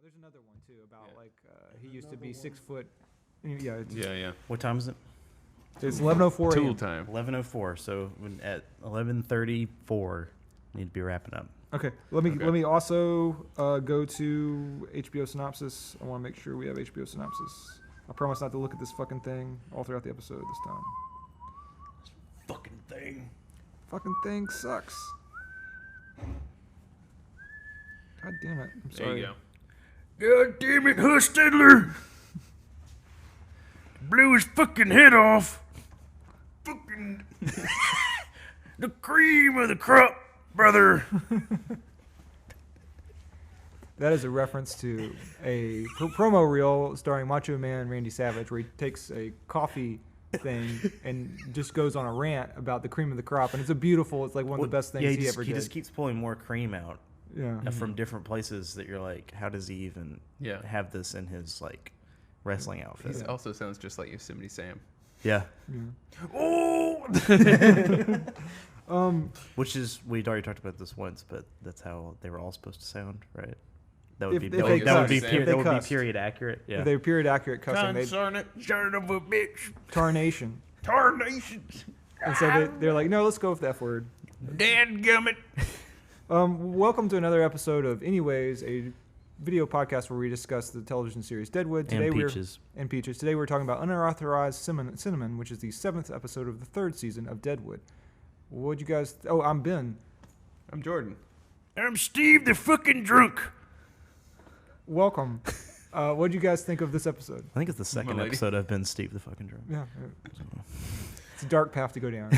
There's another one too about he used to be 6 foot. Yeah. Yeah. What time is it? It's 11:04 Tool a.m. time. 11:04. So at 11:34, need to be wrapping up. Okay. Let me also go to HBO synopsis. I want to make sure we have HBO synopsis. I promise not to look at this fucking thing all throughout the episode this time. Fucking thing. Fucking thing sucks. God damn it. I'm sorry. There you go. God damn it, Hustedler! Blew his fucking head off. Fucking the cream of the crop, brother. That is a reference to a promo reel starring Macho Man Randy Savage, where he takes a coffee thing and just goes on a rant about the cream of the crop, and it's like one of the best things he ever did. He just keeps pulling more cream out. Yeah. From different places that you're like, how does he even have this in his like wrestling outfit? He also sounds just like Yosemite Sam. Yeah. Oh! Which is, we'd already talked about this once, but that's how they were all supposed to sound, right? That If would they be period accurate. Yeah. If they were period accurate cussing, Son of a bitch. tarnation. Tarnations. And so they're like, no, let's go with the F word. Dadgummit. Welcome to another episode of Anyways, a video podcast where we discuss the television series Deadwood. Today and Peaches. Today we're talking about Unauthorized Cinnamon, which is the 7th episode of the 3rd season of Deadwood. What'd you guys... Oh, I'm Ben. I'm Jordan. I'm Steve the fucking drunk. Welcome. What'd you guys think of this episode? I think it's the second lady. episode I've been Steve the fucking drunk. Yeah. It's a dark path to go down.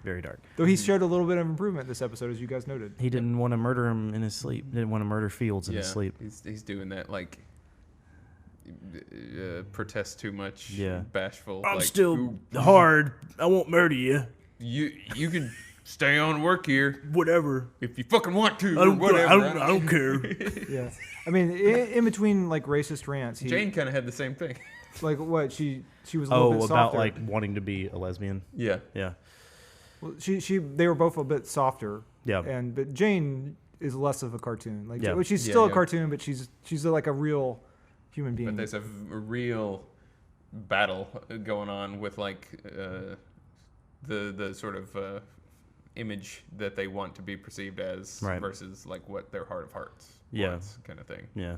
Very dark. Though he showed a little bit of improvement this episode, as you guys noted. He didn't want to murder him in his sleep. Didn't want to murder Fields in his sleep. He's doing that protest too much. Yeah. Bashful. I'm like, still hard. I won't murder you. You can stay on work here Whatever. if you fucking want to. I or whatever. don't care. Yeah. I mean, in between like racist rants, Jane kind of had the same thing. Like what she was a little bit softer. About like wanting to be a lesbian. Yeah. Yeah. Well, they were both a bit softer. Yeah. But Jane is less of a cartoon. Like she's Yeah, still yeah. a cartoon, but she's like a real human being. But there's a real battle going on with like the sort of image that they want to be perceived as versus like what their heart of hearts wants, kind of thing. Yeah.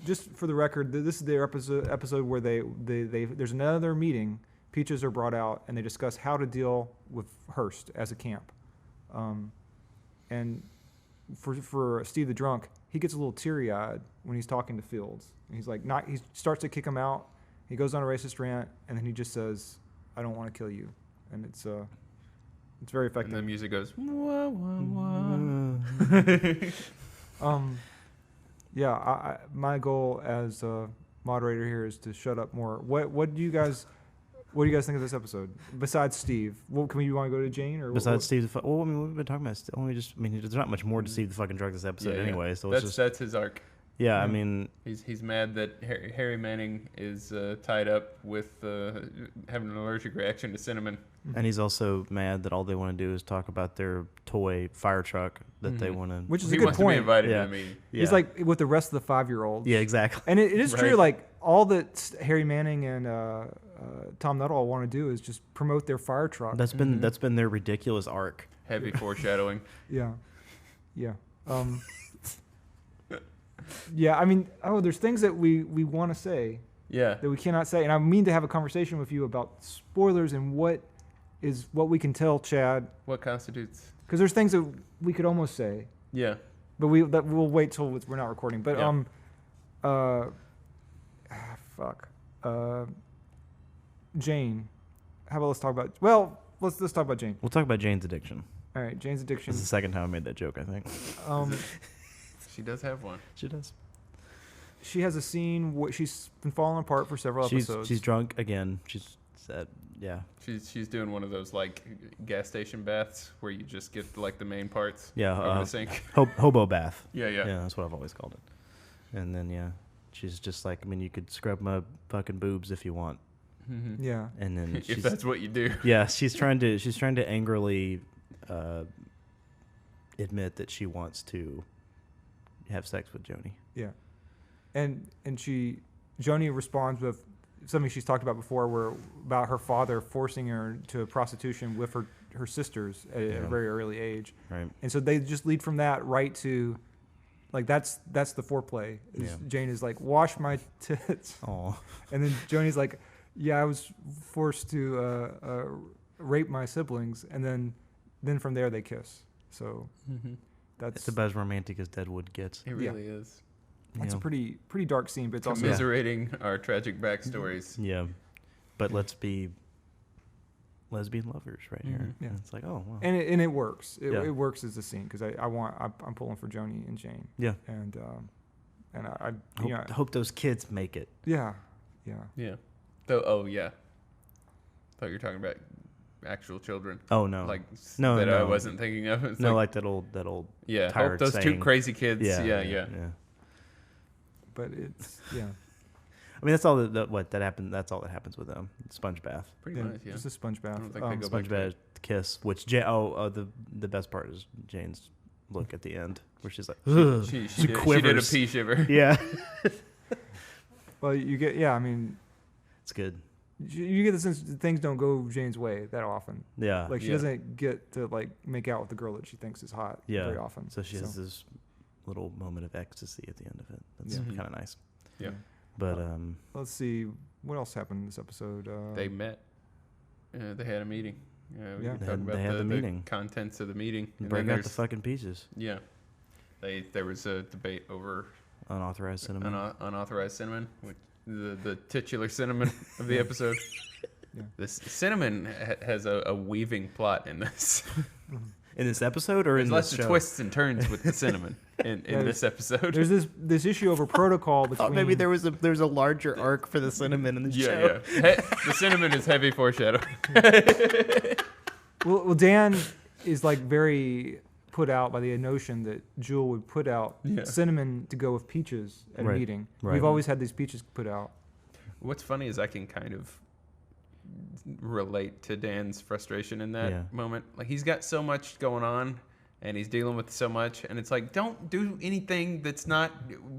Just for the record, this is their episode where they there's another meeting. Peaches are brought out and they discuss how to deal with Hearst as a camp. And for Steve the drunk, he gets a little teary-eyed when he's talking to Fields. And he's like, he starts to kick him out. He goes on a racist rant, and then he just says, "I don't want to kill you," and it's very effective. And the music goes, wah, wah, wah. Yeah. My goal as a moderator here is to shut up more. What do you guys think of this episode? Besides Steve, you want to go to Jane or besides Steve? Well, I mean, we've been talking about. There's not much more to Steve the fucking drunk this episode anyway. So that's his arc. Yeah, I mean, he's mad that Harry Manning is tied up with having an allergic reaction to cinnamon, and he's also mad that all they want to do is talk about their toy fire truck that they want to. Which is he a good wants point. To be invited to the meeting. Yeah. He's like with the rest of the 5-year-olds. Yeah, exactly. And it is Right. true. Like all that Harry Manning and Tom Nuttall want to do is just promote their fire truck. That's been their ridiculous arc. Heavy foreshadowing. Yeah. Yeah, I mean, there's things that we want to say that we cannot say. And I mean to have a conversation with you about spoilers and what we can tell Chad. What constitutes? Because there's things that we could almost say. Yeah. But we'll wait till we're not recording. But, Jane. How about let's talk about, let's talk about Jane. We'll talk about Jane's addiction. All right, Jane's addiction. This is the second time I made that joke, I think. She does have one. She does. She has a scene where she's been falling apart for several episodes. She's drunk again. She's said, yeah. She's doing one of those like gas station baths where you just get like the main parts. Yeah. Over the sink. Hobo bath. Yeah. Yeah, that's what I've always called it. And then she's just like, I mean, you could scrub my fucking boobs if you want. Mm-hmm. Yeah. And then if that's what you do. Yeah, she's trying to angrily admit that she wants to have sex with Joni. Yeah. and Joni responds with something she's talked about before, where about her father forcing her to prostitution with her sisters at a very early age. Right. And so they just lead from that right to, like, that's the foreplay. Jane is like, wash my tits. Aw. And then Joni's like, yeah, I was forced to rape my siblings, and then from there they kiss. So It's about as romantic as Deadwood gets. It really is. That's a pretty dark scene, but it's also commiserating our tragic backstories. Yeah, but let's be lesbian lovers right here. Yeah, it's like, oh, wow. And it works. It works as a scene because I'm pulling for Joni and Jane. Yeah, and I hope those kids make it. Yeah. Thought you were talking about actual children. Oh no, no, I wasn't thinking of. It's like that old. Yeah, hope those saying. two crazy kids. Yeah. But it's I mean, that's all that happened. That's all that happens with them. Sponge bath. Pretty much, yeah. Just a sponge bath. I don't think they go sponge bath kiss. Which the best part is Jane's look at the end, where she's like, she did a pea shiver. Yeah. Well, you get I mean, it's good. You get the sense that things don't go Jane's way that often. Yeah. Like she doesn't get to like make out with the girl that she thinks is hot very often. So she has this little moment of ecstasy at the end of it. That's kind of nice. Yeah. But let's see what else happened in this episode. They met. They had a meeting. We can talk about they had the meeting. Contents of the meeting. Break out the fucking pieces. Yeah. There was a debate over unauthorized cinnamon. Unauthorized cinnamon, which the titular cinnamon of the episode. This cinnamon has a weaving plot in this. In this episode, or there's in lots this of show? Twists and turns with the cinnamon in this episode. There's this well, over protocol between. Maybe there's a larger arc for the cinnamon in the show. Yeah. The cinnamon is heavy foreshadowing. well, Dan is like very put out by the notion that Jewel would put out cinnamon to go with peaches at a meeting. Right. We've always had these peaches put out. What's funny is I can kind of relate to Dan's frustration in that moment. Like, he's got so much going on and he's dealing with so much, and it's like, don't do anything that's not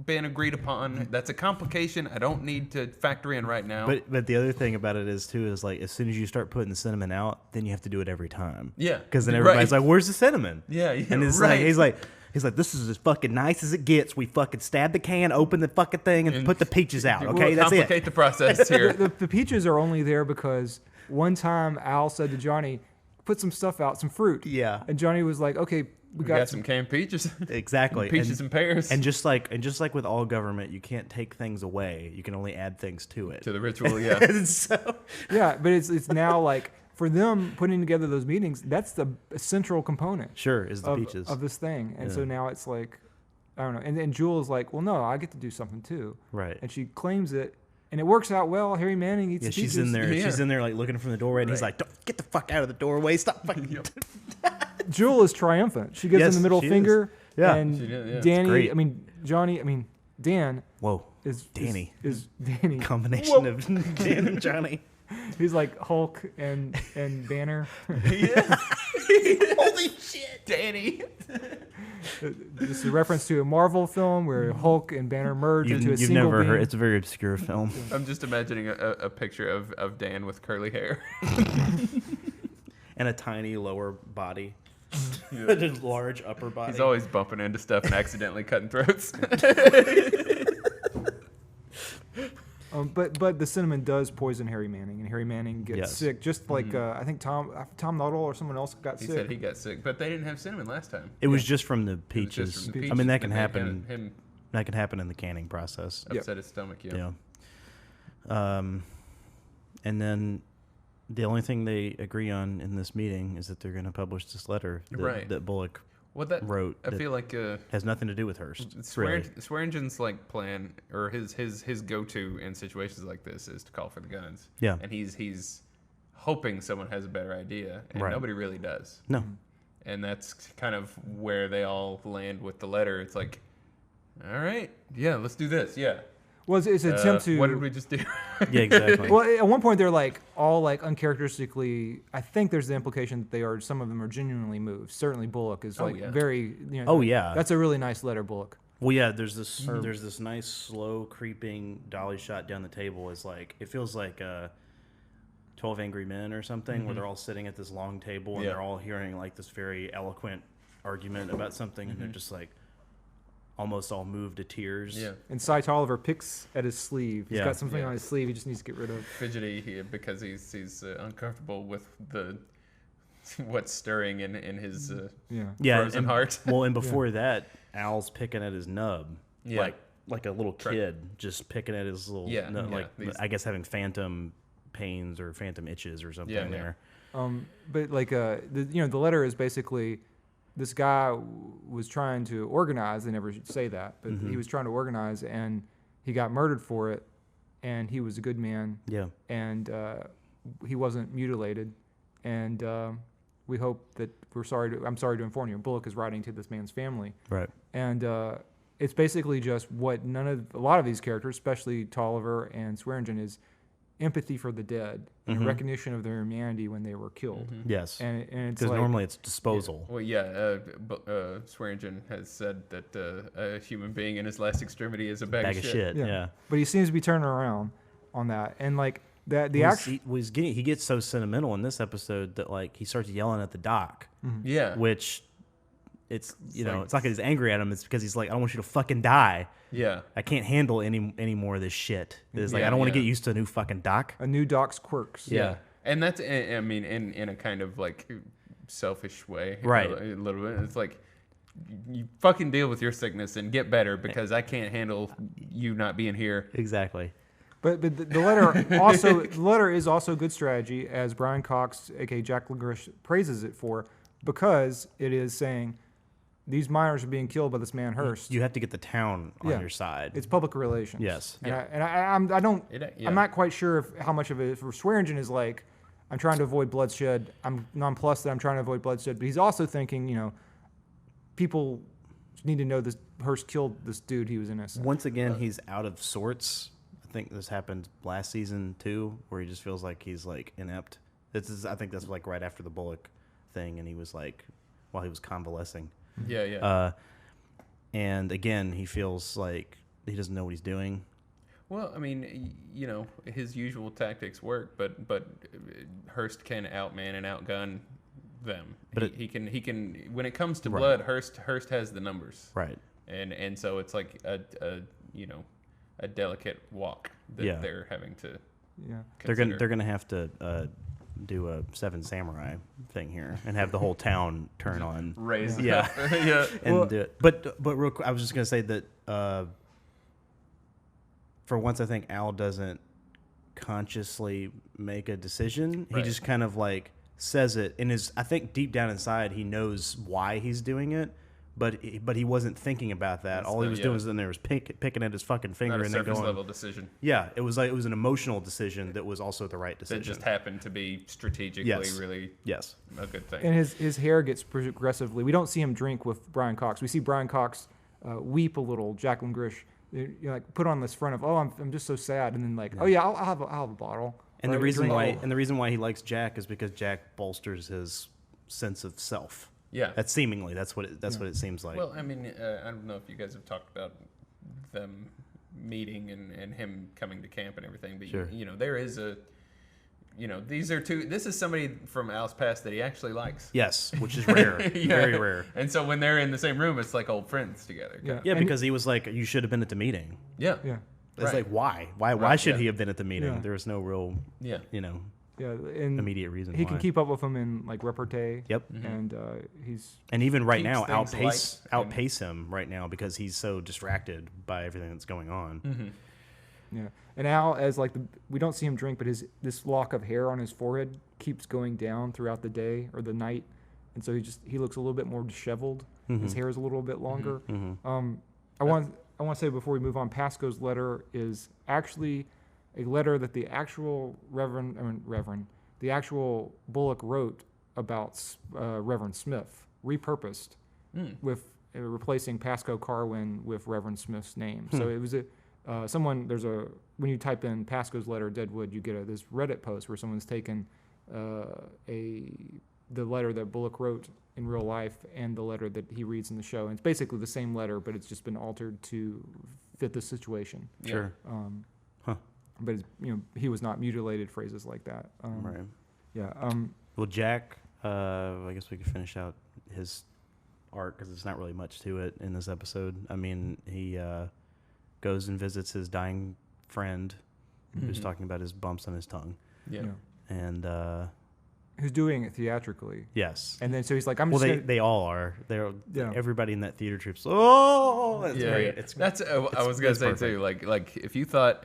been agreed upon. That's a complication I don't need to factor in right now. But the other thing about it is like, as soon as you start putting the cinnamon out, then you have to do it every time. Yeah. Because then everybody's like, where's the cinnamon? Yeah. And it's like, he's like, this is as fucking nice as it gets. We fucking stab the can, open the fucking thing, and put the peaches out. Okay, that's it. Complicate the process here. The peaches are only there because one time Al said to Johnny, put some stuff out, some fruit. Yeah. And Johnny was like, okay, we got some canned peaches. Exactly. Peaches and pears. And just like with all government, you can't take things away. You can only add things to it. To the ritual, yeah. But it's now like, for them putting together those meetings, that's the central component. Sure, is the peaches of this thing. And so now it's like, I don't know. And Jewel is like, well, no, I get to do something too. Right. And she claims it. And it works out well. Harry Manning eats the peaches. She's in there. Yeah. She's in there, like, looking from the doorway, and he's like, "Don't get the fuck out of the doorway! Stop fucking!" Jewel is triumphant. She gives him the middle finger. Is. Yeah. And she did, yeah. Danny, Dan. Whoa. Is Danny. Is Danny. Combination of Dan and Johnny. He's like Hulk and Banner. Yeah. Holy shit, Danny. This is a reference to a Marvel film where Hulk and Banner merge into a single You've never being. heard. It's a very obscure film. I'm just imagining a picture of Dan with curly hair. And a tiny lower body. A large upper body. He's always bumping into stuff and accidentally cutting throats. But the cinnamon does poison Harry Manning, and Harry Manning gets sick. Just like I think Tom Nuttall or someone else got sick. He said he got sick, but they didn't have cinnamon last time. It was just from the peaches. I mean, that can happen. Him that can happen in the canning process. upset his stomach. Yeah. And then the only thing they agree on in this meeting is that they're going to publish this letter that Bullock wrote. I feel like has nothing to do with Hearst. Swearingen's like plan, or his go-to in situations like this is to call for the guns. Yeah. And he's hoping someone has a better idea, and nobody really does. No. And that's kind of where they all land with the letter. It's like, all right, yeah, let's do this. Yeah. Well, it's an attempt to. What did we just do? Yeah, exactly. Well, at one point they're like all like uncharacteristically. I think there's the implication that some of them are genuinely moved. Certainly Bullock is very. Oh yeah. That's a really nice letter, Bullock. Well, yeah, there's this nice slow creeping dolly shot down the table. Is like it feels like 12 Angry Men or something, where they're all sitting at this long table and they're all hearing like this very eloquent argument about something, and they're just like almost all moved to tears. Yeah. And Cy Tolliver picks at his sleeve. He's got something on his sleeve he just needs to get rid of. Fidgety because he's uncomfortable with what's stirring in his frozen heart. Well, and before that, Al's picking at his nub. Yeah. Like a little kid just picking at his little nub, I guess having phantom pains or phantom itches or something there. But like the letter is basically this guy was trying to organize. They never say that, but he was trying to organize, and he got murdered for it. And he was a good man. Yeah. And he wasn't mutilated. And we hope that I'm sorry to inform you, Bullock is writing to this man's family. Right. And it's basically just what a lot of these characters, especially Tolliver and Swearingen, is empathy for the dead and recognition of their humanity when they were killed. Yes. And it's because normally it's disposal. Swearingen has said that a human being in his last extremity is a bag of shit. Yeah. But he seems to be turning around on that. And like that, he gets so sentimental in this episode that like he starts yelling at the doc. Yeah. Which it's it's not because he's angry at him. It's because he's like, I don't want you to fucking die. Yeah. I can't handle any more of this shit. It's like I don't want to get used to a new fucking doc. A new doc's quirks. Yeah. And that's, I mean, in a kind of like selfish way. Right. A little bit. It's like, you fucking deal with your sickness and get better because I can't handle you not being here. Exactly. But the letter is also good strategy, as Brian Cox, aka Jack Langrishe, praises it for, because it is saying these miners are being killed by this man Hearst. You have to get the town on your side. It's public relations. Yes. I'm not quite sure how much of it for Swearingen is like, I'm trying to avoid bloodshed. I'm nonplussed that I'm trying to avoid bloodshed, but he's also thinking, people need to know this Hearst killed this dude. He was innocent. Once again, he's out of sorts. I think this happened last season too, where he just feels like he's like inept. I think that's like right after the Bullock thing, and he was like, while he was convalescing. Yeah. And again, he feels like he doesn't know what he's doing. Well, I mean, his usual tactics work, but Hearst can outman and outgun them. But he can when it comes to blood, Hearst has the numbers. Right. And so it's like a delicate walk that they're having to consider. They're gonna have to do a Seven Samurai thing here and have the whole town turn on. Raise do it. But real quick, I was just gonna say that for once I think Al doesn't consciously make a decision. Right. He just kind of like says it I think deep down inside he knows why he's doing it. But he wasn't thinking about that. All he was doing was in there was picking at his fucking finger Not a and then going. Level decision. Yeah, it was an emotional decision that was also the right decision. That just happened to be strategically really a good thing. And his hair gets progressively. We don't see him drink with Brian Cox. We see Brian Cox weep a little. Jack Langrishe, like put on this front of I'm just so sad, and then like I'll have a bottle. And the reason why he likes Jack is because Jack bolsters his sense of self. Yeah, that's what it seems like. Well, I mean, I don't know if you guys have talked about them meeting and him coming to camp and everything, but sure. There is this is somebody from Al's past that he actually likes. Yes, which is rare, very rare. And so when they're in the same room, it's like old friends together. Yeah, because he was like, you should have been at the meeting. Yeah. It's like why should he have been at the meeting? There was no real and immediate reason he why. can keep up with him in like repartee. Yep. And and even right now outpace him right now because he's so distracted by everything that's going on. Mm-hmm. Yeah. And Al, as like we don't see him drink, but this lock of hair on his forehead keeps going down throughout the day or the night, and so he looks a little bit more disheveled. Mm-hmm. His hair is a little bit longer. Mm-hmm. I want to say before we move on, Pascoe's letter is actually a letter that the actual the actual Bullock wrote about Reverend Smith, repurposed with replacing Pascoe Carwin with Reverend Smith's name. So it was when you type in Pascoe's letter Deadwood, you get this Reddit post where someone's taken a the letter that Bullock wrote in real life and the letter that he reads in the show. And it's basically the same letter, but it's just been altered to fit the situation. Sure. But it's, he was not mutilated, phrases like that. Right. Yeah. Well, Jack, I guess we could finish out his arc because there's not really much to it in this episode. I mean, he goes and visits his dying friend who's talking about his bumps on his tongue. Yeah. And who's doing it theatrically. yes. And then so he's like, I'm Well, just they all are. They're Yeah. everybody in that theater troop's. Oh, that's great. Yeah. It's That's I was gonna it's say perfect. too. Like if you thought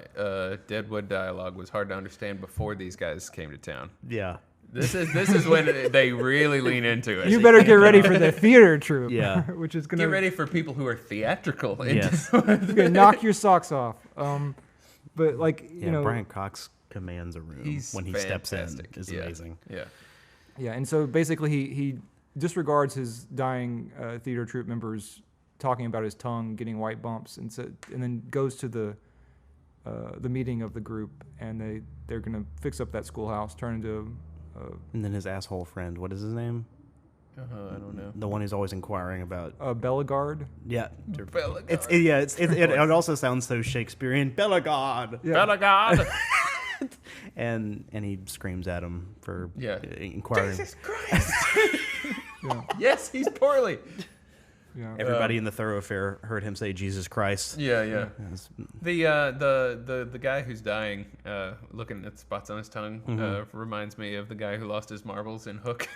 Deadwood dialogue was hard to understand before these guys came to town, Yeah. this is when they really lean into it. you better get ready for the theater troupe. Yeah. Which is Get gonna ready for people who are theatrical. Yes. it's gonna knock your socks off. But like Brian Cox commands a room He's when he steps in. fantastic. Is Yeah. amazing. Yeah. Yeah, and so basically he disregards his dying theater troupe members talking about his tongue getting white bumps, and then goes to the meeting of the group, and they're gonna fix up that schoolhouse, turn into And then his asshole friend, what is his name? I don't know. The one who's always inquiring about. a Bellegarde. Yeah. Belagard. It also sounds so Shakespearean. Belagard. Yeah. Belagard. And he screams at him for Yeah. inquiring. Jesus Christ. Yeah, Yes, he's poorly. yeah. Everybody in the thoroughfare heard him say Jesus Christ. Yeah, yeah. Yes. The guy who's dying, looking at spots on his tongue, reminds me of the guy who lost his marbles in Hook.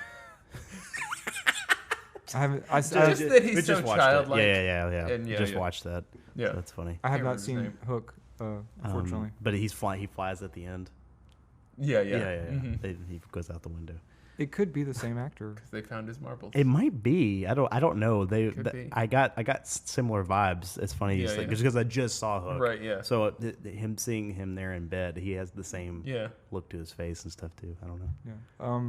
I haven't. Just that he's We so just watched childlike. it. Yeah. And yeah, just yeah. watched that. Yeah. That's funny. I have Can't not remember his seen name. Hook, unfortunately. But he flies at the end. Yeah. Yeah. He goes out the window. It could be the same actor. They found his marbles. It might be. I don't know. Could be. I got similar vibes. It's funny Yeah, just yeah. because I just saw Hook. Right, yeah. So him seeing him there in bed, he has the same Yeah. look to his face and stuff too. I don't know. Yeah.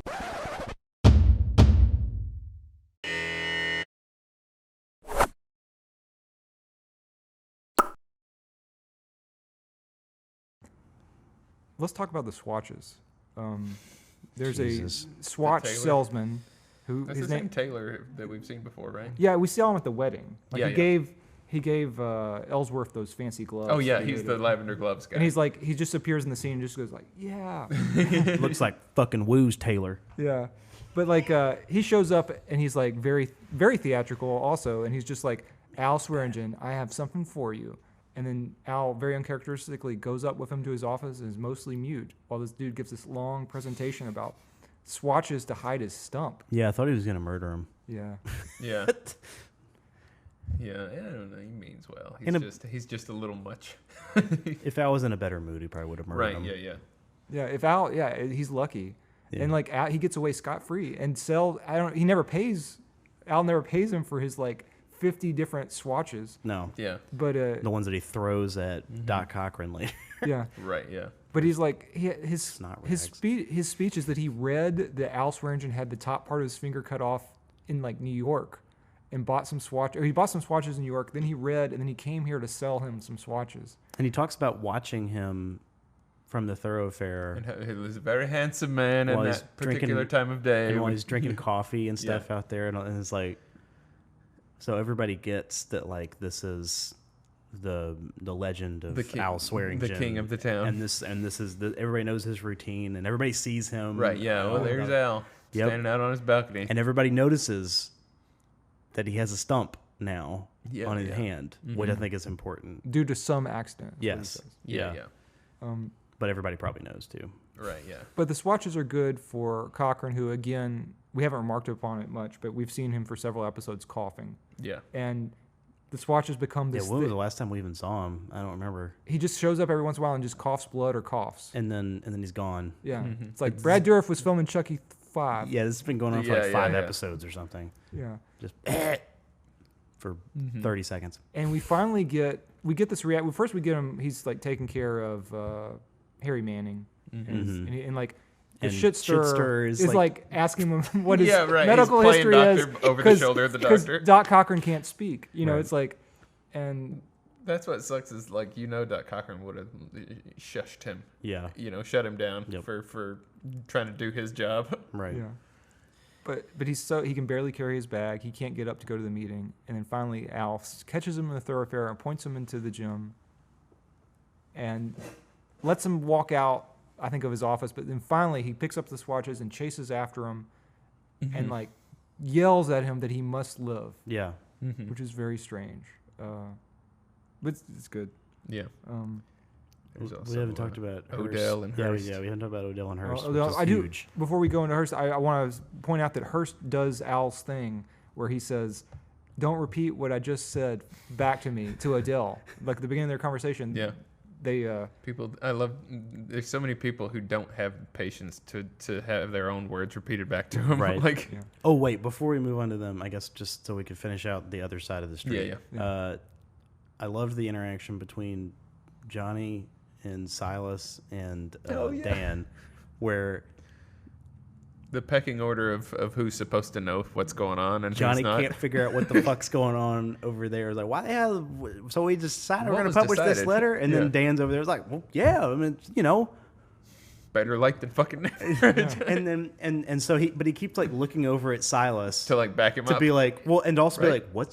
Let's talk about the swatches. There's Jesus. a swatch Taylor? salesman who That's his the name. same Taylor that we've seen before, right? Yeah, we saw him at the wedding. Like Yeah, he gave Ellsworth those fancy gloves. Oh yeah, that he he's made the him. lavender gloves guy. And he's like, he just appears in the scene and just goes like, yeah, Looks like fucking woos Taylor. yeah. But like, he shows up and he's like very, very theatrical also, and he's just like, Al Swearingen, I have something for you. And then Al very uncharacteristically goes up with him to his office and is mostly mute while this dude gives this long presentation about swatches to hide his stump. Yeah, I thought he was gonna murder him. Yeah. yeah. Yeah, I don't know. He means well. He's just a little much. If Al was in a better mood, he probably would have murdered Right. him. Yeah. Yeah. If Al, yeah, he's lucky. Yeah. And like Al, he gets away scot free. And he never pays. Al never pays him for his like 50 different swatches. No, Yeah. But the ones that he throws at Doc Cochran later. yeah. Right. Yeah. But he's like his Snot his speech is that he read that Al Swearingen had the top part of his finger cut off in like New York, and bought some he bought some swatches in New York. Then he read, and then he came here to sell him some swatches. And he talks about watching him from the thoroughfare. And he was a very handsome man in While he's that particular drinking- time of day. And while he's drinking coffee and stuff out there, and it's like, so everybody gets that like this is the legend of Al Swearingen, the king of the town, and this is everybody knows his routine, and everybody sees him. Right? Yeah. Well, there's Al standing out on his balcony, and everybody notices that he has a stump now on his hand, which I think is important Due to some accident. is what he Yes. says. Yeah. But everybody probably knows too. Right. Yeah. But the swatches are good for Cochran, who again we haven't remarked upon it much, but we've seen him for several episodes coughing, Yeah. and the swatches become this. Yeah, when was the last time we even saw him? I don't remember. He just shows up every once in a while and just coughs blood or coughs. And then he's gone. Yeah, it's like Brad Dourif was filming Chucky 5. Yeah, this has been going on for Yeah, like yeah, 5 yeah. episodes or something. Yeah. Just for 30 seconds. And we finally get this react. Well, first we get him. He's like taking care of Harry Manning, and like the And shit stirrer is is like asking him what his Yeah, right. medical He's playing history is doctor over the shoulder of the doctor. Doc Cochran can't speak. You know, Right. it's like, and That's what sucks is like Doc Cochran would have shushed him. Yeah. Shut him down Yep. for trying to do his job. Right. yeah. But he can barely carry his bag. He can't get up to go to the meeting. And then finally Al catches him in the thoroughfare and points him into the gym and lets him walk out, I think, of his office. But then finally he picks up the swatches and chases after him and like yells at him that he must live. Yeah. Which is very strange. But it's good. Yeah. We haven't talked about Odell and Hearst. Yeah, we haven't talked about Odell and Hearst, Odell, which is huge. Before we go into Hearst, I want to point out that Hearst does Al's thing where he says, "Don't repeat what I just said back to me," to Odell. Like at the beginning of their conversation. Yeah. They people, I love. There's so many people who don't have patience to have their own words repeated back to them. Right. Like, yeah. Oh wait, before we move on to them, I guess just so we can finish out the other side of the street. Yeah. I loved the interaction between Johnny and Silas and Dan, where the pecking order of who's supposed to know what's going on and Johnny who's not. can't figure out what the fuck's going on over there. It's like, why the hell? So we decided we're What going to was publish this decided? letter, and then Dan's over there. It's like, well, yeah, I mean, Better late than fucking never. and then and so he keeps like looking over at Silas To like back him to up. be like, well, and also be Right. like,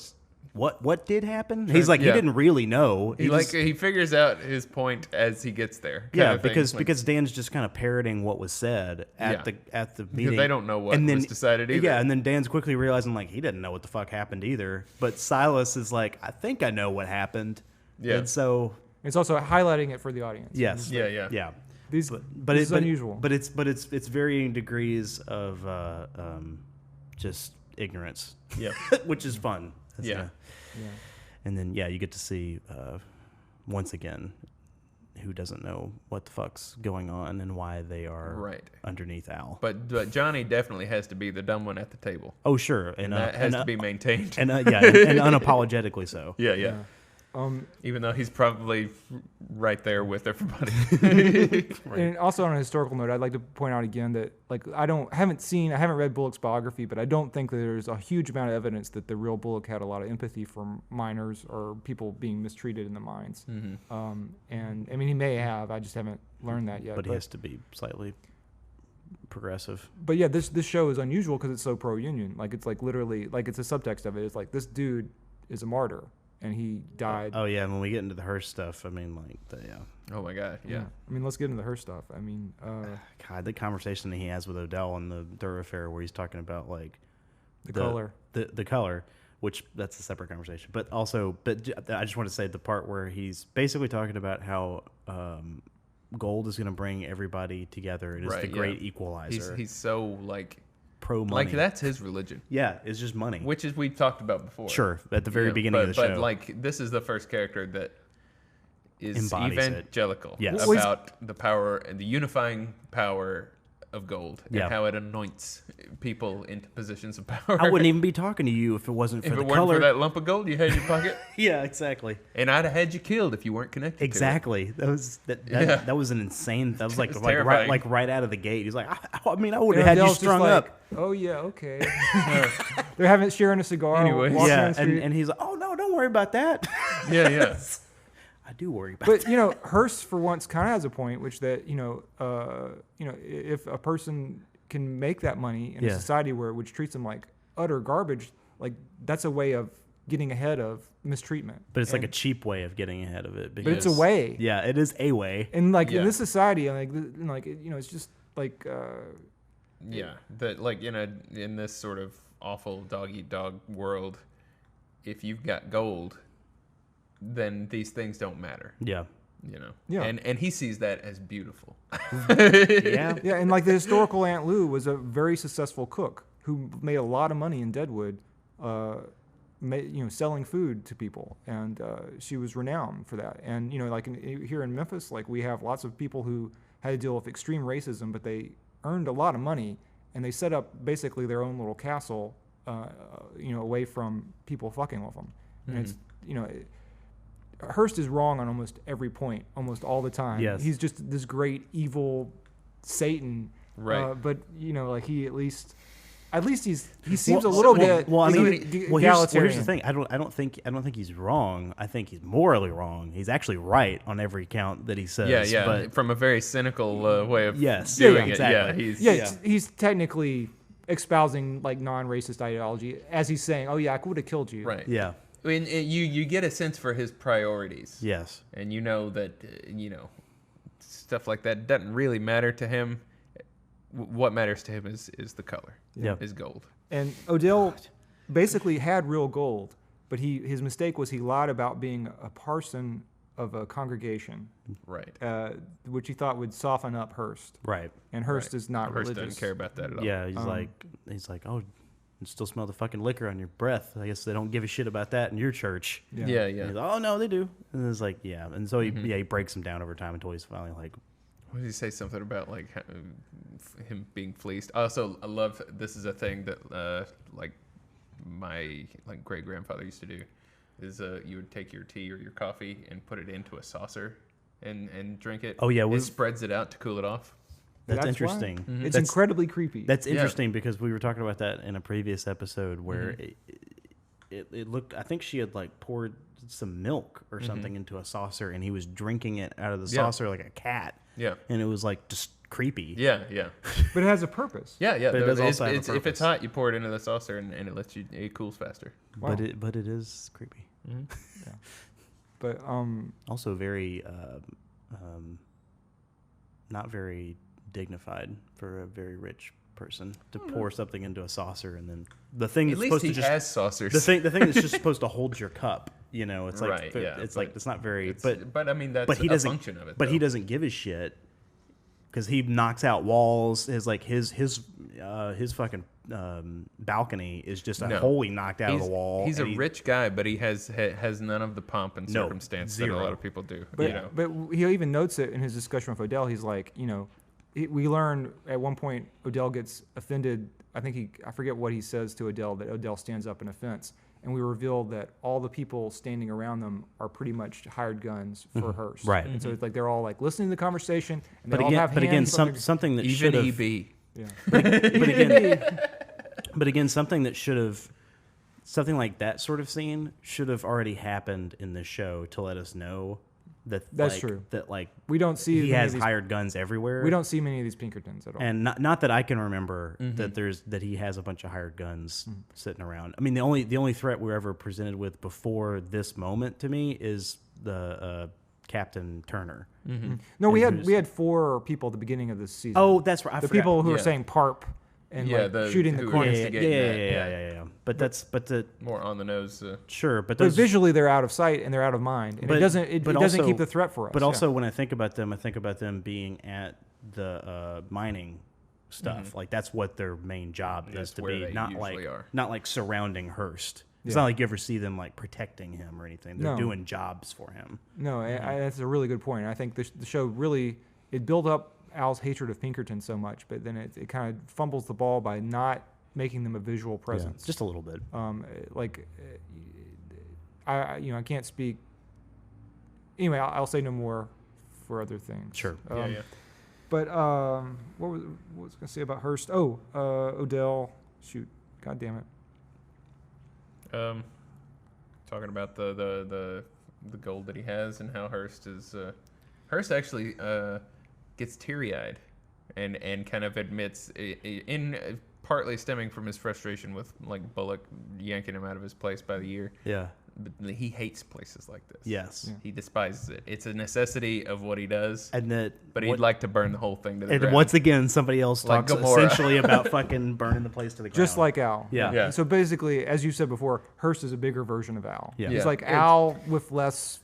what did happen? He's like, he Yeah. didn't really know. He figures out his point as he gets there. Yeah, kind of thing. because Like, because Dan's just kind of parroting what was said at Yeah. the meeting. they don't know what was decided either. Yeah, and then Dan's quickly realizing like he didn't know what the fuck happened either. But Silas is like, I think I know what happened. Yeah. And so It's also highlighting it for the audience. yes, Yeah. These, but this is unusual. But it's varying degrees of just ignorance. Yeah. Which is fun. Yeah. And then you get to see once again who doesn't know what the fuck's going on and why they are Right. underneath Al. But Johnny definitely has to be the dumb one at the table. Oh sure, And that has to be maintained. and and unapologetically so. Yeah. Even though he's probably right there with everybody. Right. And also on a historical note, I'd like to point out again that like I haven't read Bullock's biography, but I don't think that there's a huge amount of evidence that the real Bullock had a lot of empathy for miners or people being mistreated in the mines. And I mean, he may have. I just haven't learned that yet. But he has to be slightly progressive. But yeah, this show is unusual because it's so pro-union. Like it's like literally like it's a subtext of it. It's like this dude is a martyr. And he died. Oh yeah, when we get into the Hearst stuff, I mean, like, Oh my God, yeah. I mean, let's get into the Hearst stuff. I mean, God, the conversation that he has with Odell in the thoroughfare, where he's talking about like the color, the color, which that's a separate conversation. But I just want to say the part where he's basically talking about how gold is going to bring everybody together. It is the great equalizer. He's so like pro money. Like that's his religion. Yeah, it's just money. Which is we've talked about before. Sure, at the very beginning of the show. But like this is the first character that is Embodies evangelical Yes. about the power and the unifying power of gold and Yeah. how it anoints people into positions of power. I wouldn't even be talking to you if it wasn't for if the it weren't color. for that lump of gold you had in your pocket. Yeah, exactly. And I'd have had you killed if you weren't connected. Exactly. That was that was an insane. That was like It's like terrifying. right out of the gate. He's like, I mean, I would have And had you Adele's just strung like, up. Oh yeah, okay. They're sharing a cigar. Anyways. walking down Yeah, the street. and he's like, oh no, don't worry about that. To. Yeah. I do worry about But that. Hearst for once kind of has a point, which that if a person can make that money in a society which treats them like utter garbage, like that's a way of getting ahead of mistreatment. But it's like a cheap way of getting ahead of it. But it's a way. Yeah, it is a way. And like Yeah. in this society, it's just like Yeah, that like in this sort of awful dog eat dog world, if you've got gold, then these things don't matter. Yeah. Yeah. And he sees that as beautiful. Yeah. yeah, and like the historical Aunt Lou was a very successful cook who made a lot of money in Deadwood, selling food to people, and she was renowned for that. And here in Memphis, like we have lots of people who had to deal with extreme racism, but they earned a lot of money, and they set up basically their own little castle, away from people fucking with them. And it's Hearst is wrong on almost every point, almost all the time. Yes. He's just this great evil Satan, Right. but he at least he seems a little bit. Well, I mean, here's the egalitarian. thing. I don't think he's wrong. I think he's morally wrong. He's actually right on every count that he says. Yeah. But From a very cynical way of Yes. doing Yeah, it. exactly. Yeah, he's technically espousing like non-racist ideology as he's saying, "Oh yeah, I would have killed you." Right. Yeah. I mean, you get a sense for his priorities. Yes. And you know that stuff like that doesn't really matter to him. What matters to him is the color. Yeah. Is gold. And Odell basically had real gold, but his mistake was he lied about being a parson of a congregation, Right. which he thought would soften up Hearst. Right. And Hearst is not Hearst religious. doesn't care about that at all. Yeah, he's like, oh, you still smell the fucking liquor on your breath. I guess they don't give a shit about that in your church. Yeah. And he's like, oh no, they do. And it's like, yeah. And so he breaks him down over time until he's finally like, What did he say? Something about like him being fleeced. Also, I love this is a thing that like my great grandfather used to do. Is you would take your tea or your coffee and put it into a saucer and drink it. Oh, yeah, it spreads it out to cool it off. That's why? interesting. Mm-hmm. It's incredibly creepy. That's interesting because we were talking about that in a previous episode where it looked. I think she had like poured some milk or something into a saucer and he was drinking it out of the saucer like a cat. Yeah, and it was like just creepy. Yeah. But it has a purpose. Yeah. But it does also have a if it's purpose. hot, you pour it into the saucer and it cools faster. Wow. But it is creepy. Yeah. But Also very not very dignified for a very rich person to pour something into a saucer and then the thing At that's least supposed he to just has saucers. the thing that's just supposed to hold your cup. You know, it's like Right, yeah, it's but like it's not very. But I mean that's but he a doesn't function of it. But he though. doesn't give a shit because he knocks out walls. His fucking balcony is just wholly knocked out of the wall. He's a and rich guy, but he has none of the pomp and No, circumstance that zero. a lot of people do. But but he even notes it in his discussion with Odell. He's like, we learn at one point Odell gets offended. I forget what he says to Odell, that Odell stands up in offense. And we reveal that all the people standing around them are pretty much hired guns for Hearst. Right. And so it's like they're all like listening to the conversation. And but they all again, have but again, hands on their- something that Even should have. EB. Yeah. But again, something that should have, something like that sort of scene should have already happened in the show to let us know that That's true. That like We don't see he many has of these, hired guns everywhere. We don't see many of these Pinkertons at all. And not that I can remember that he has a bunch of hired guns sitting around. I mean, the only threat we're ever presented with before this moment to me is the Captain Turner. No, we had 4 people at the beginning of this season. Oh, that's right. I the forgot. people who are Yeah. saying "parp" and shooting the who corner. instigated that, Yeah. But more on the nose. sure, but But those, visually, they're out of sight and they're out of mind, and But- it doesn't but doesn't also- keep the threat for us. But yeah. also, when I think about them being at the mining stuff. Like that's what their main job That's is to where be, they not usually like are. not like surrounding Hearst. It's Yeah. not like you ever see them like protecting him or anything. They're No. doing jobs for him. No, that's a really good point. I think the show really it built up Al's hatred of Pinkerton so much, but then it kind of fumbles the ball by not making them a visual presence. Just a little bit. I can't speak. Anyway, I'll say no more for other things. Sure. Yeah. But what was I going to say about Hearst? Oh, Odell. Shoot, God damn it. Talking about the gold that he has and how Hearst is. Hearst actually gets teary-eyed and kind of admits in partly stemming from his frustration with like Bullock yanking him out of his place by the ear. Yeah. But he hates places like this. Yes. Yeah. He despises it. It's a necessity of what he does. And that. But he'd like to burn the whole thing to the And ground. once again, somebody else Like talks Gamora. essentially about fucking burning the place to the ground. Just like Al. Yeah. Yeah. And so basically, as you said before, Hearst is a bigger version of Al. Yeah. He's Yeah. like Al with less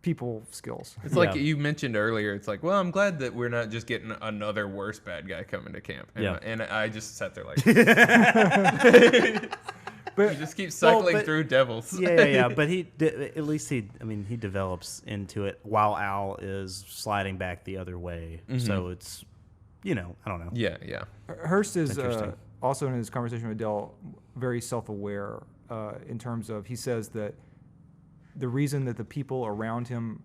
people skills. It's like Yeah. you mentioned earlier. It's like, well, I'm glad that we're not just getting another worse bad guy coming to camp. And, Yeah. and I just sat there like, But you just keep cycling but- through devils. yeah. But at least he develops into it while Al is sliding back the other way. So it's, I don't know. Yeah. Hearst is Interesting. also in his conversation with Dell very self-aware in terms of he says that the reason that the people around him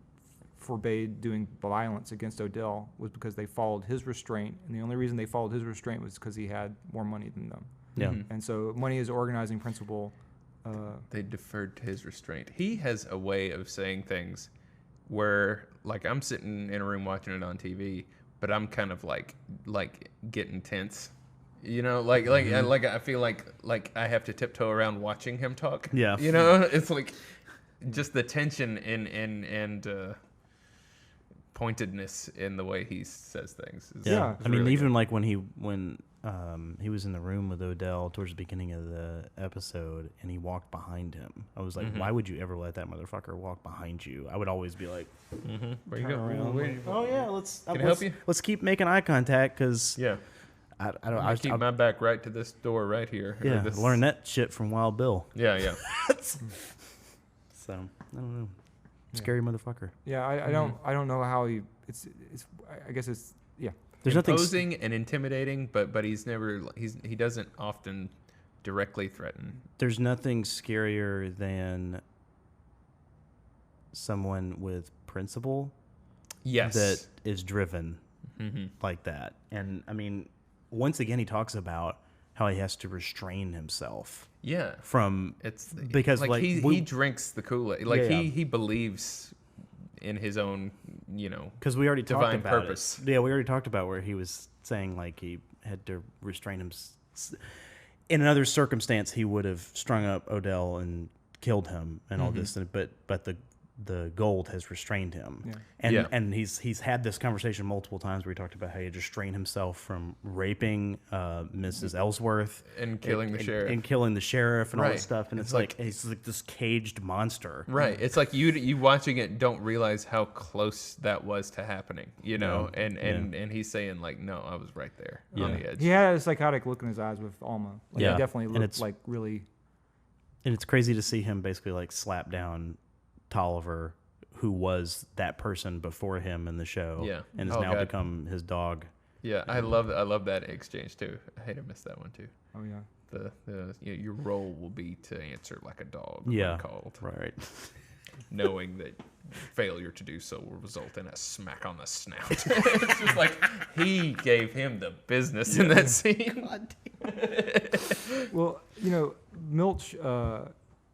forbade doing violence against Odell was because they followed his restraint, and the only reason they followed his restraint was because he had more money than them. Yeah. And so money is an organizing principle. They deferred to his restraint. He has a way of saying things where, like, I'm sitting in a room watching it on TV, but I'm kind of like getting tense. You know, like I feel like I have to tiptoe around watching him talk. Yeah. You know, it's like just the tension and pointedness in the way he says things. I mean, even like when he was in the room with Odell towards the beginning of the episode, and he walked behind him. I was like, why would you ever let that motherfucker walk behind you? I would always be like, where you go? oh yeah, let's help you? Let's keep making eye contact because I don't. I keep my back right to this door right here. Yeah, learn that shit from Wild Bill. Yeah. So I don't know. Scary motherfucker. Yeah, I don't know how he. It's. I guess it's. Yeah. There's imposing and intimidating, but he doesn't often directly threaten. There's nothing scarier than someone with principle. Yes. That is driven like that, and I mean, once again, he talks about how he has to restrain himself. Yeah. Because like he drinks the Kool-Aid. Like he believes in his own, because we already talked divine about purpose. Yeah, we already talked about where he was saying like he had to restrain him. In another circumstance, he would have strung up Odell and killed him and all this, but the gold has restrained him. Yeah. And he's had this conversation multiple times where he talked about how he had to restrain himself from raping Mrs. Ellsworth and killing the sheriff and all that stuff. And it's like he's like this caged monster. Right. It's like you watching it don't realize how close that was to happening, and he's saying like, no, I was right there on the edge. He had a psychotic look in his eyes with Alma. Like, he definitely looked like really. And it's crazy to see him basically like slap down Tolliver, who was that person before him in the show, and has now become his dog. Yeah, I love that exchange too. I hate to miss that one too. Oh yeah. Your role will be to answer like a dog. Yeah. Called. Right. Knowing that failure to do so will result in a smack on the snout. It's just like he gave him the business in that scene. Well, Milch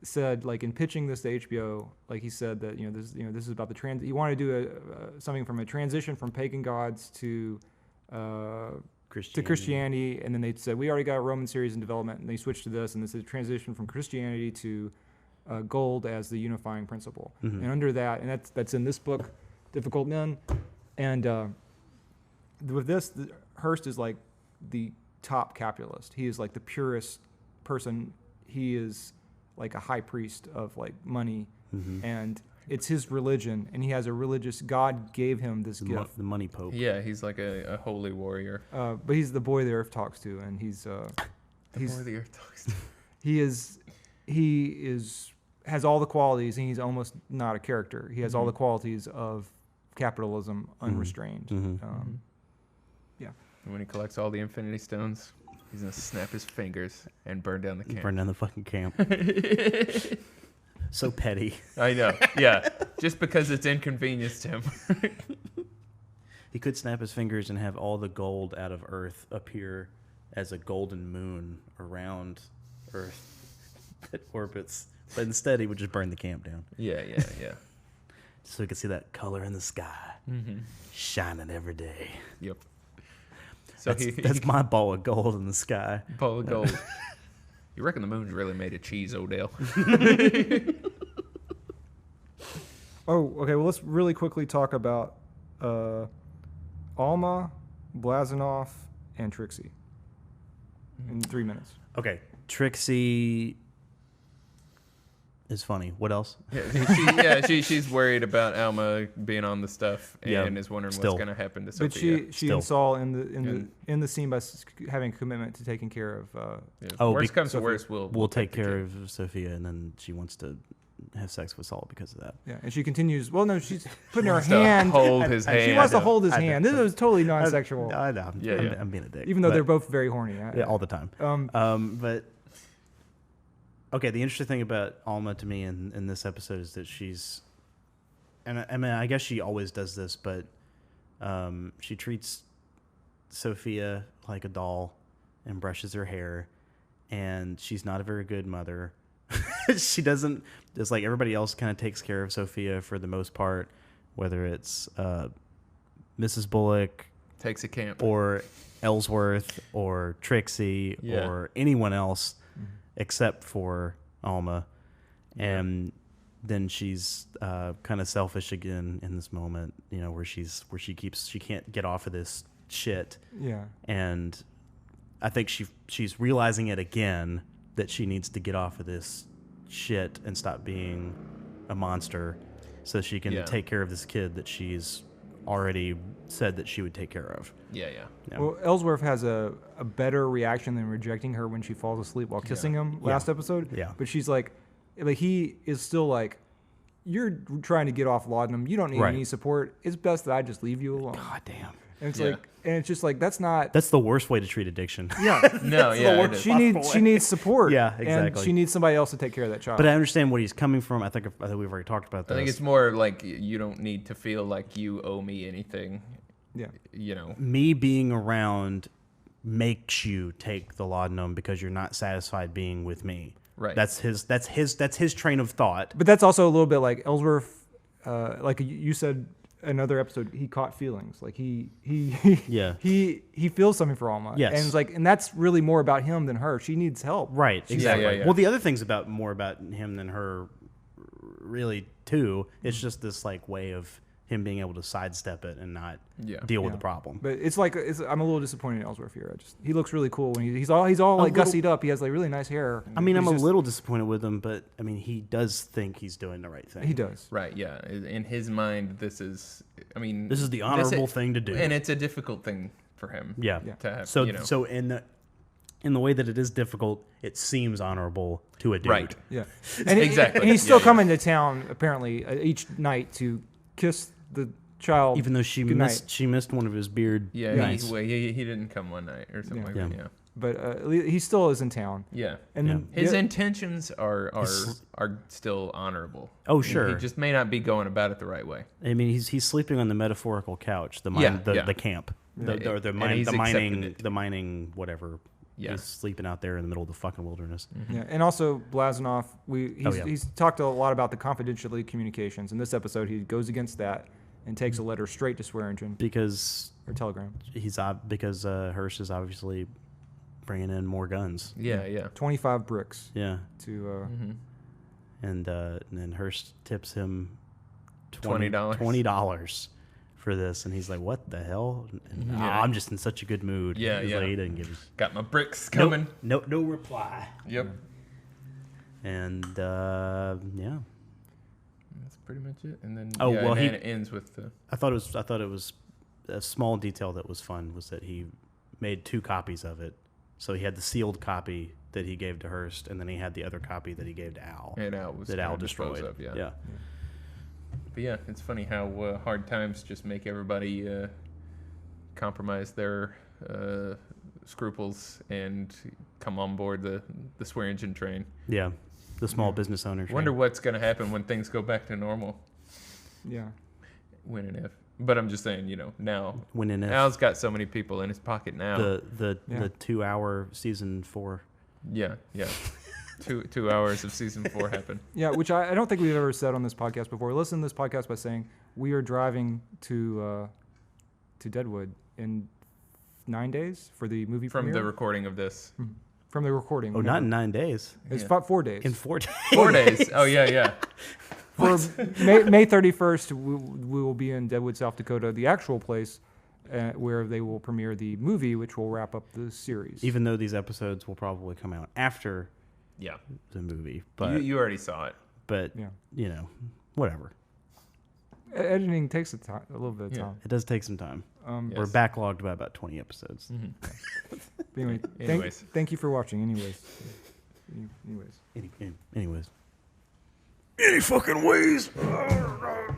said, like, in pitching this to HBO, like, he said that this is about the he wanted to do something from a transition from pagan gods to Christianity, and then they said we already got a Roman series in development, and they switched to this, and this is a transition from Christianity to gold as the unifying principle. And under that, and that's in this book, Difficult Men, and with this, Hearst is like the top capitalist. He is like the purest person. He is like a high priest of like money, and it's his religion, and he has a religious. God gave him this gift, the money pope. Yeah, he's like a holy warrior. But he's the boy the earth talks to, and he's boy the earth talks to. He has all the qualities, and he's almost not a character. He has all the qualities of capitalism, unrestrained. Yeah. And when he collects all the Infinity Stones, he's gonna snap his fingers and burn down the camp. Burn down the fucking camp. So petty. I know. Yeah. Just because it's inconvenience to him. He could snap his fingers and have all the gold out of Earth appear as a golden moon around Earth that orbits. But instead, he would just burn the camp down. Yeah. So we could see that color in the sky shining every day. Yep. So that's my ball of gold in the sky. Ball of gold. You reckon the moon's really made of cheese, Odell? Oh, okay. Well, let's really quickly talk about Alma, Blazanov, and Trixie in 3 minutes. Okay. Trixie is funny. What else? She's worried about Alma being on the stuff and is wondering what's going to happen to Sophia. But she and Saul in the scene by having a commitment to taking care of. Worst comes to worst, we'll take care of Sophia, and then she wants to have sex with Saul because of that. Yeah, and she continues. Well, no, she's putting her hand. Hold his hand. She wants to hold his hand. This is totally non-sexual. I know. I'm being a dick. Even though they're both very horny. All the time. But. Okay, the interesting thing about Alma to me in this episode is that she's, and I mean, I guess she always does this, but she treats Sophia like a doll and brushes her hair, and she's not a very good mother. She doesn't, just like everybody else kind of takes care of Sophia for the most part, whether it's Mrs. Bullock, takes a camp. or Ellsworth or Trixie or anyone else except for Alma. And then she's kind of selfish again in this moment, where she can't get off of this shit. Yeah. And I think she's realizing it again that she needs to get off of this shit and stop being a monster so she can take care of this kid that she's already said that she would take care of. Yeah. Well, Ellsworth has a better reaction than rejecting her when she falls asleep while kissing him last episode. Yeah. But she's like he is still like, you're trying to get off laudanum. You don't need any support. It's best that I just leave you alone. God damn. And it's and it's just like, that's the worst way to treat addiction. Yeah. She needs support. Yeah, exactly. And she needs somebody else to take care of that child. But I understand where he's coming from. I think we've already talked about this. I think it's more like you don't need to feel like you owe me anything. Yeah. Me being around makes you take the laudanum because you're not satisfied being with me. Right. That's his train of thought. But that's also a little bit like Ellsworth, like you said another episode, he caught feelings. Like he feels something for Alma. Yes. And it's like, and that's really more about him than her. She needs help. Right. Exactly. Yeah. Well, the other thing's more about him than her, really too. It's just this like way of him being able to sidestep it and not deal with the problem. But it's like I'm a little disappointed in Ellsworth here. He looks really cool when he's all like gussied up. He has like really nice hair. I mean, I'm a little disappointed with him, but I mean, he does think he's doing the right thing. He does. Right. Yeah. In his mind, this is the honorable thing to do, and it's a difficult thing for him. Yeah. To have, so in the way that it is difficult, it seems honorable to a dude. Right. Yeah. Exactly. And he's still coming to town apparently each night to kiss the child, even though she missed one of his beard. Yeah, nights. he didn't come one night or something like that. Yeah, but he still is in town. Yeah, and then his intentions are still honorable. Oh, sure. He just may not be going about it the right way. I mean, he's sleeping on the metaphorical couch, the camp, the mining whatever. Yeah. He's sleeping out there in the middle of the fucking wilderness. Mm-hmm. Yeah, and also Blazanov, he's talked a lot about the confidentiality communications. In this episode, he goes against that and takes a letter straight to Swearingen or telegram. Because Hearst is obviously bringing in more guns. Yeah. 25 bricks. Yeah. And then Hearst tips him $20 for this, and he's like, "What the hell?" And, I'm just in such a good mood. Yeah. Got my bricks coming. No reply. Yep. And that's pretty much it. And then it ends with the. I thought it was a small detail that was fun was that he made 2 copies of it. So he had the sealed copy that he gave to Hearst, and then he had the other copy that he gave to Al. And Al destroyed. Of, yeah. But yeah, it's funny how hard times just make everybody compromise their scruples and come on board the Swearingen train. Yeah, the small business owner train. Wonder what's going to happen when things go back to normal. Yeah. When and if. But I'm just saying, now. When and if. Al's got so many people in his pocket now. The 2-hour season 4. Yeah. 2 hours of season 4 happened. Yeah, which I don't think we've ever said on this podcast before. Listen to this podcast by saying we are driving to Deadwood in 9 days for the movie premiere. From the recording of this. Mm-hmm. From the recording. Oh, not in 9 days. It's 4 days. In 4 days. 4 days. Oh, yeah. For May 31st, we will be in Deadwood, South Dakota, the actual place where they will premiere the movie, which will wrap up the series. Even though these episodes will probably come out after the movie. But you already saw it. But, whatever. Editing takes a little bit of time. It does take some time. We're backlogged by about 20 episodes. Mm-hmm. Anyway, thank you for watching. Anyways. Any fucking ways. All right.